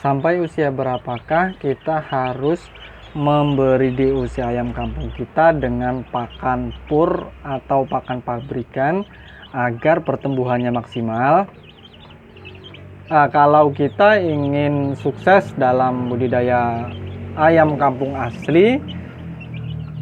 Sampai usia berapakah kita harus memberi di usia ayam kampung kita dengan pakan pur atau pakan pabrikan agar pertumbuhannya maksimal? Kalau kita ingin sukses dalam budidaya ayam kampung asli,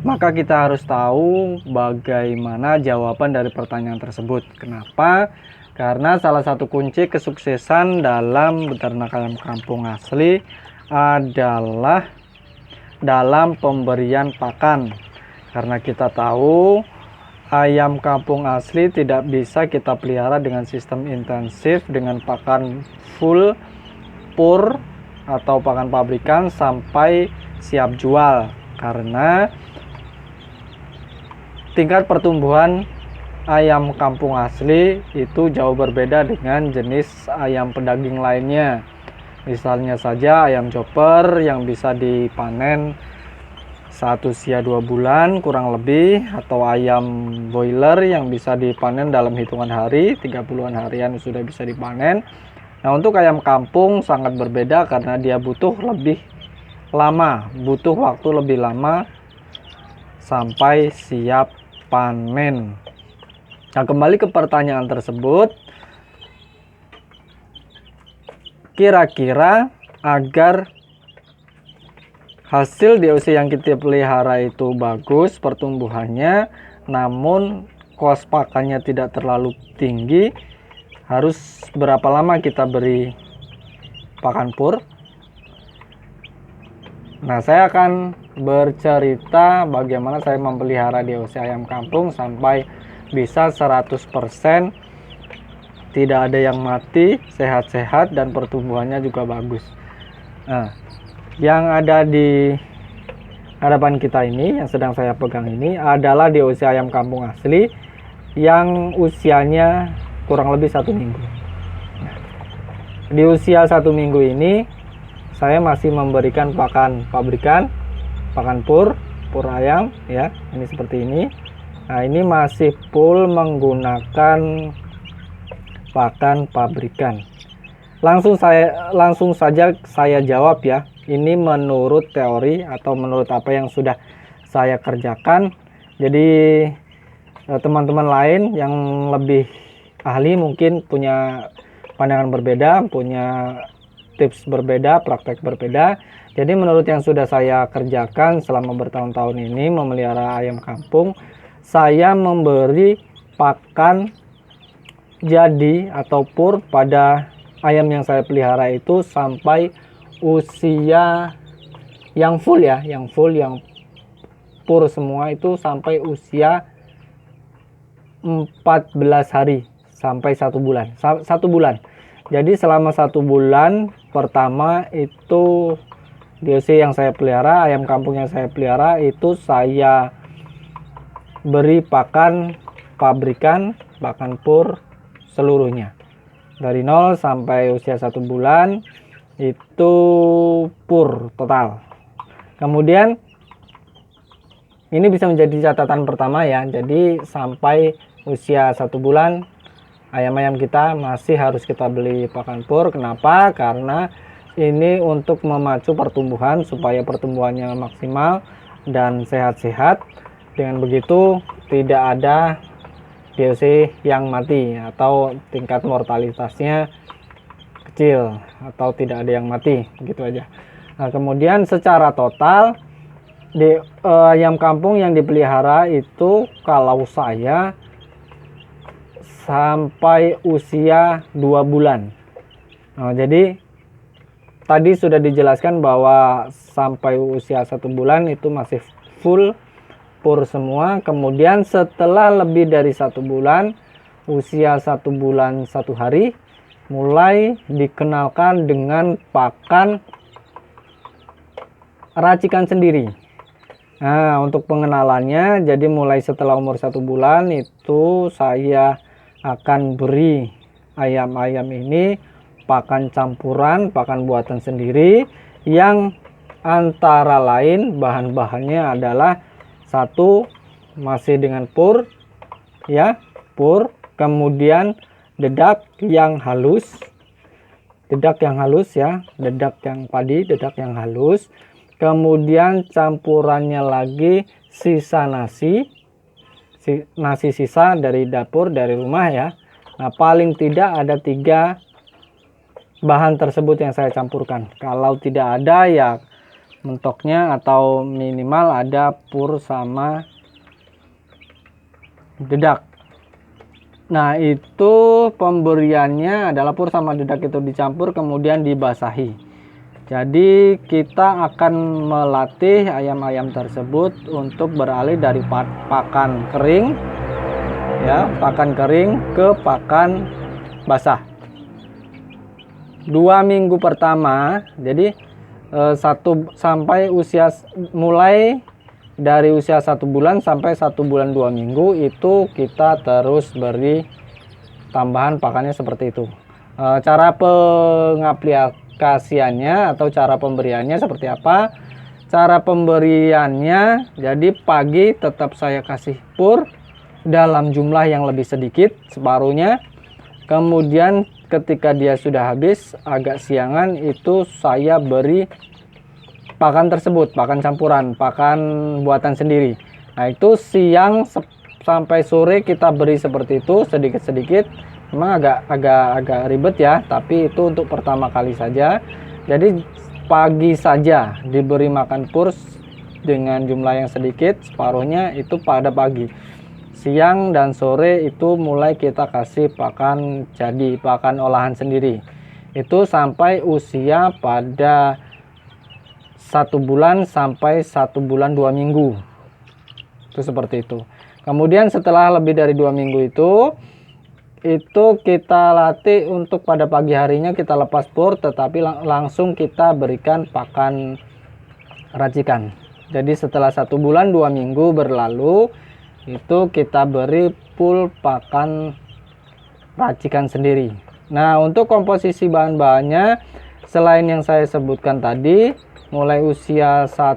maka kita harus tahu bagaimana jawaban dari pertanyaan tersebut. Kenapa? Karena salah satu kunci kesuksesan dalam beternak ayam kampung asli adalah dalam pemberian pakan. Karena kita tahu ayam kampung asli tidak bisa kita pelihara dengan sistem intensif dengan pakan full pur atau pakan pabrikan sampai siap jual, karena tingkat pertumbuhan ayam kampung asli itu jauh berbeda dengan jenis ayam pedaging lainnya. Misalnya saja ayam chopper yang bisa dipanen saat usia 2 bulan kurang lebih, atau ayam boiler yang bisa dipanen dalam hitungan hari, 30-an harian sudah bisa dipanen. Nah, untuk ayam kampung sangat berbeda karena dia butuh lebih lama, butuh waktu lebih lama sampai siap panen. Nah, kembali ke pertanyaan tersebut, kira-kira agar hasil DOC yang kita pelihara itu bagus pertumbuhannya, namun kos pakannya tidak terlalu tinggi, harus berapa lama kita beri pakan pur? Nah, saya akan bercerita bagaimana saya memelihara DOC ayam kampung sampai bisa 100% tidak ada yang mati, sehat-sehat, dan pertumbuhannya juga bagus. Nah, yang ada di hadapan kita ini, yang sedang saya pegang ini adalah DOC ayam kampung asli yang usianya kurang lebih 1 minggu. Nah, di usia 1 minggu ini saya masih memberikan pakan pabrikan, pakan pur ayam ya, ini seperti ini. Nah, ini masih full menggunakan pakan pabrikan. Langsung saja saya jawab ya. Ini menurut teori atau menurut apa yang sudah saya kerjakan. Jadi teman-teman lain yang lebih ahli mungkin punya pandangan berbeda, punya tips berbeda, praktek berbeda. Jadi menurut yang sudah saya kerjakan selama bertahun-tahun ini memelihara ayam kampung, saya memberi pakan jadi atau pur pada ayam yang saya pelihara itu sampai usia yang full ya, yang pur semua itu sampai usia 14 hari sampai 1 bulan. 1 bulan. Jadi selama 1 bulan pertama itu DOC yang saya pelihara, ayam kampung yang saya pelihara itu saya beri pakan pabrikan, pakan pur seluruhnya. Dari 0 sampai usia 1 bulan itu pur total. Kemudian ini bisa menjadi catatan pertama ya. Jadi sampai usia 1 bulan ayam-ayam kita masih harus kita beli pakan pur. Kenapa? Karena ini untuk memacu pertumbuhan supaya pertumbuhannya maksimal dan sehat-sehat. Dengan begitu tidak ada DOC yang mati atau tingkat mortalitasnya kecil atau tidak ada yang mati, gitu aja. Nah, kemudian secara total di ayam kampung yang dipelihara itu kalau saya sampai usia 2 bulan. Nah, jadi tadi sudah dijelaskan bahwa sampai usia 1 bulan itu masih full pur semua. Kemudian setelah lebih dari 1 bulan, usia 1 bulan 1 hari, mulai dikenalkan dengan pakan racikan sendiri. Nah, untuk pengenalannya, jadi mulai setelah umur 1 bulan itu saya akan beri ayam-ayam ini pakan campuran, pakan buatan sendiri, yang antara lain bahan-bahannya adalah 1 masih dengan pur ya, pur, kemudian dedak yang halus, dedak yang halus ya, dedak yang padi, dedak yang halus. Kemudian campurannya lagi sisa nasi sisa dari dapur, dari rumah ya. Nah, paling tidak ada 3 bahan tersebut yang saya campurkan. Kalau tidak ada ya mentoknya atau minimal ada pur sama dedak. Nah, itu pemberiannya adalah pur sama dedak itu dicampur kemudian dibasahi. Jadi kita akan melatih ayam-ayam tersebut untuk beralih dari pakan kering ya, pakan kering ke pakan basah. 2 minggu pertama, jadi sampai usia mulai dari usia 1 bulan sampai 1 bulan 2 minggu itu kita terus beri tambahan pakannya seperti itu. Cara pengaplikasiannya atau cara pemberiannya seperti apa? Cara pemberiannya, jadi pagi tetap saya kasih pur dalam jumlah yang lebih sedikit, separuhnya. Kemudian ketika dia sudah habis agak siangan itu saya beri pakan tersebut, pakan campuran, pakan buatan sendiri. Nah, itu siang sampai sore kita beri seperti itu sedikit-sedikit. Memang agak ribet ya, tapi itu untuk pertama kali saja. Jadi pagi saja diberi makan pur dengan jumlah yang sedikit, separuhnya itu pada pagi. Siang dan sore itu mulai kita kasih pakan jadi, pakan olahan sendiri. Itu sampai usia pada 1 bulan sampai 1 bulan 2 minggu. Itu seperti itu. Kemudian setelah lebih dari 2 minggu itu kita latih untuk pada pagi harinya kita lepas pur, tetapi langsung kita berikan pakan racikan. Jadi setelah 1 bulan 2 minggu berlalu itu kita beri full pakan racikan sendiri. Nah, untuk komposisi bahan-bahannya selain yang saya sebutkan tadi, mulai usia 1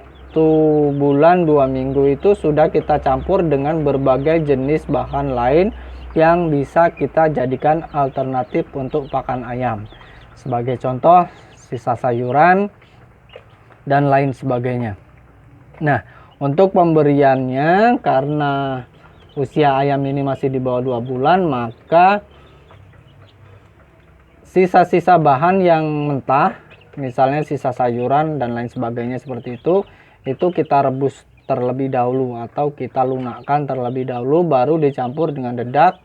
bulan 2 minggu itu sudah kita campur dengan berbagai jenis bahan lain yang bisa kita jadikan alternatif untuk pakan ayam. Sebagai contoh, sisa sayuran dan lain sebagainya. Nah, untuk pemberiannya karena usia ayam ini masih di bawah 2 bulan, maka sisa-sisa bahan yang mentah, misalnya sisa sayuran dan lain sebagainya seperti itu kita rebus terlebih dahulu atau kita lunakkan terlebih dahulu, baru dicampur dengan dedak,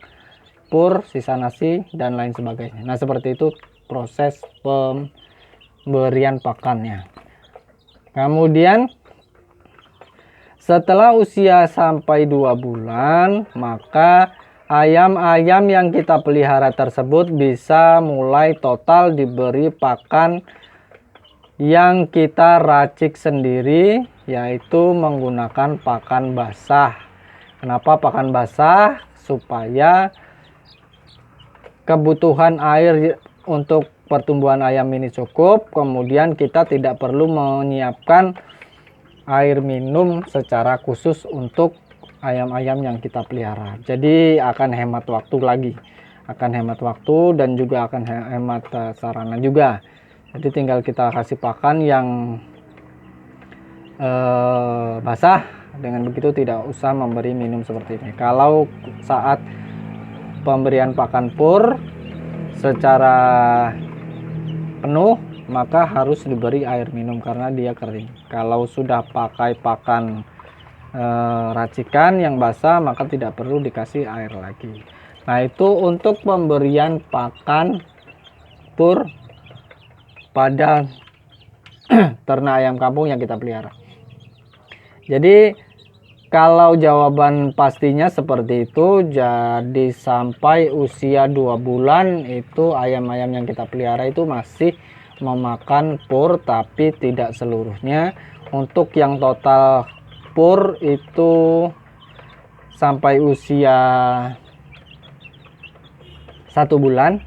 pur, sisa nasi dan lain sebagainya. Nah, seperti itu proses pemberian pakannya. Kemudian setelah usia sampai 2 bulan, maka ayam-ayam yang kita pelihara tersebut bisa mulai total diberi pakan yang kita racik sendiri, yaitu menggunakan pakan basah. Kenapa pakan basah? Supaya kebutuhan air untuk pertumbuhan ayam ini cukup, kemudian kita tidak perlu menyiapkan air minum secara khusus untuk ayam-ayam yang kita pelihara. Jadi akan hemat waktu lagi, akan hemat waktu dan juga akan hemat sarana juga. Jadi tinggal kita kasih pakan yang basah, dengan begitu tidak usah memberi minum seperti ini. Kalau saat pemberian pakan pur secara penuh, maka harus diberi air minum karena dia kering. Kalau sudah pakai pakan racikan yang basah, maka tidak perlu dikasih air lagi. Nah, itu untuk pemberian pakan pur pada ternak ayam kampung yang kita pelihara. Jadi kalau jawaban pastinya seperti itu, jadi sampai usia 2 bulan itu ayam-ayam yang kita pelihara itu masih memakan pur, tapi tidak seluruhnya. Untuk yang total pur itu sampai usia 1 bulan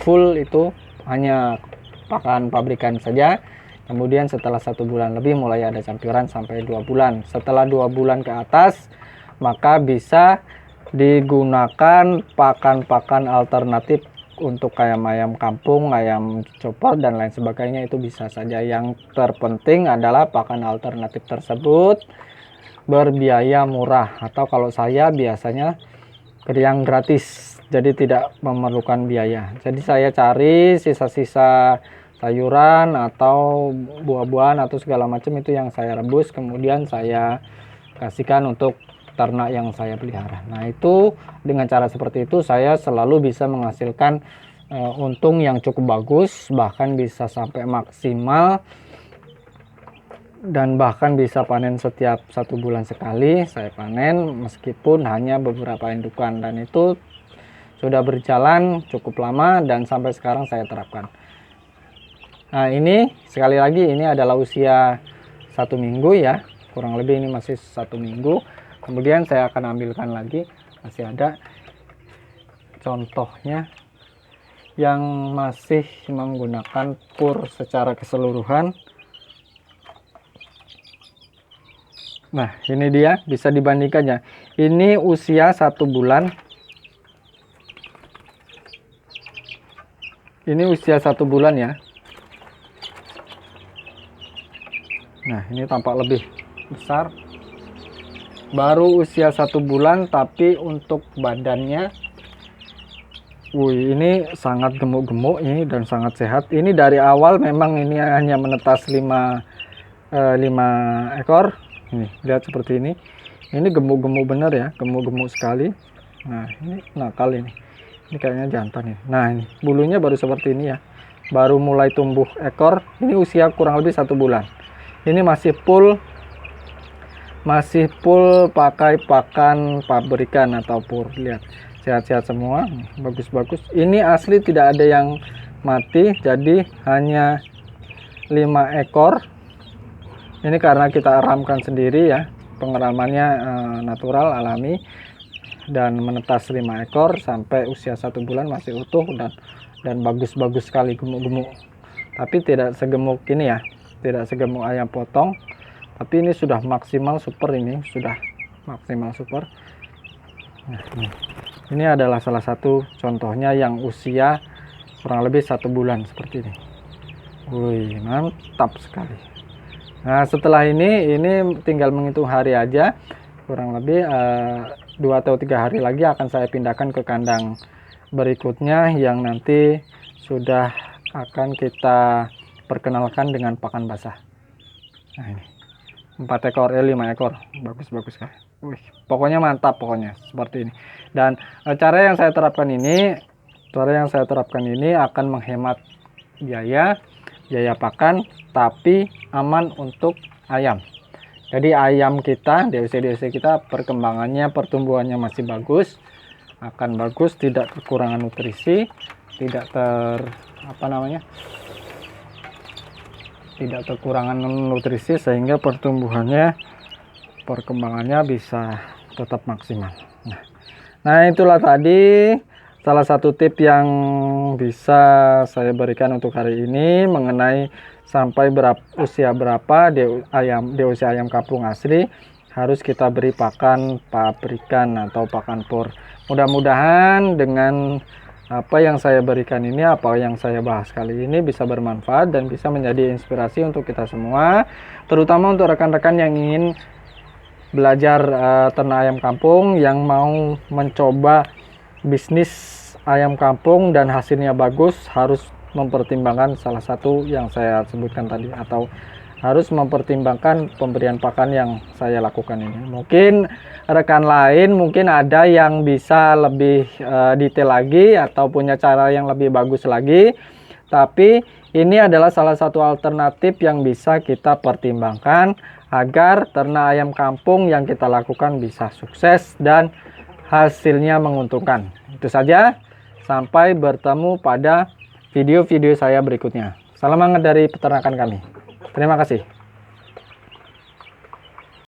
full itu hanya pakan pabrikan saja. Kemudian setelah 1 bulan lebih mulai ada campuran sampai 2 bulan. Setelah 2 bulan ke atas maka bisa digunakan pakan-pakan alternatif untuk ayam-ayam kampung, ayam chopper dan lain sebagainya itu bisa saja. Yang terpenting adalah pakan alternatif tersebut berbiaya murah, atau kalau saya biasanya yang gratis, jadi tidak memerlukan biaya. Jadi saya cari sisa-sisa sayuran atau buah-buahan atau segala macam itu yang saya rebus, kemudian saya kasihkan untuk ternak yang saya pelihara. Nah, itu dengan cara seperti itu saya selalu bisa menghasilkan untung yang cukup bagus, bahkan bisa sampai maksimal, dan bahkan bisa panen setiap 1 bulan sekali saya panen, meskipun hanya beberapa indukan, dan itu sudah berjalan cukup lama dan sampai sekarang saya terapkan. Nah, ini sekali lagi ini adalah usia 1 minggu ya, kurang lebih ini masih 1 minggu. Kemudian saya akan ambilkan lagi, masih ada contohnya yang masih menggunakan pur secara keseluruhan. Nah, ini dia, bisa dibandingkannya. Ini usia 1 bulan. Ini usia 1 bulan ya. Nah, ini tampak lebih besar. Baru usia 1 bulan, tapi untuk badannya, ini sangat gemuk-gemuk ini dan sangat sehat. Ini dari awal memang ini hanya menetas 5 ekor. Nih, lihat seperti ini. Ini gemuk-gemuk bener ya, gemuk-gemuk sekali. Nah, ini nakal ini. Ini kayaknya jantan ini. Nah, ini bulunya baru seperti ini ya. Baru mulai tumbuh ekor. Ini usia kurang lebih 1 bulan. Ini masih full pakai pakan pabrikan atau pur. Lihat, sehat-sehat semua, bagus-bagus. Ini asli tidak ada yang mati, jadi hanya 5 ekor. Ini karena kita ramkan sendiri ya, pengeramannya natural, alami, dan menetas 5 ekor sampai usia 1 bulan masih utuh dan bagus-bagus sekali, gemuk-gemuk. Tapi tidak segemuk ini ya, tidak segemuk ayam potong. Tapi ini sudah maksimal super, ini sudah maksimal super. Nah, ini adalah salah satu contohnya yang usia kurang lebih 1 bulan seperti ini. Wih, mantap sekali. Nah, setelah ini tinggal menghitung hari aja, kurang lebih 2 atau 3 hari lagi akan saya pindahkan ke kandang berikutnya yang nanti sudah akan kita perkenalkan dengan pakan basah. Nah, ini 4 ekor, 5 ekor, bagus-bagus kan. Wih, pokoknya mantap, pokoknya seperti ini. Dan cara yang saya terapkan ini akan menghemat biaya pakan, tapi aman untuk ayam. Jadi ayam kita, DOC kita perkembangannya, pertumbuhannya masih bagus, akan bagus, tidak kekurangan nutrisi, tidak kekurangan nutrisi, sehingga perkembangannya bisa tetap maksimal. Nah, itulah tadi salah satu tip yang bisa saya berikan untuk hari ini mengenai sampai usia berapa DOC ayam kampung asli harus kita beri pakan pabrikan atau pakan pur. Mudah-mudahan dengan apa yang saya berikan ini, apa yang saya bahas kali ini bisa bermanfaat dan bisa menjadi inspirasi untuk kita semua, terutama untuk rekan-rekan yang ingin belajar ternak ayam kampung, yang mau mencoba bisnis ayam kampung dan hasilnya bagus, harus mempertimbangkan salah satu yang saya sebutkan tadi, atau harus mempertimbangkan pemberian pakan yang saya lakukan ini. Mungkin rekan lain mungkin ada yang bisa lebih detail lagi atau punya cara yang lebih bagus lagi, tapi ini adalah salah satu alternatif yang bisa kita pertimbangkan agar ternak ayam kampung yang kita lakukan bisa sukses dan hasilnya menguntungkan. Itu saja, sampai bertemu pada video-video saya berikutnya. Salam hangat dari peternakan kami. Terima kasih.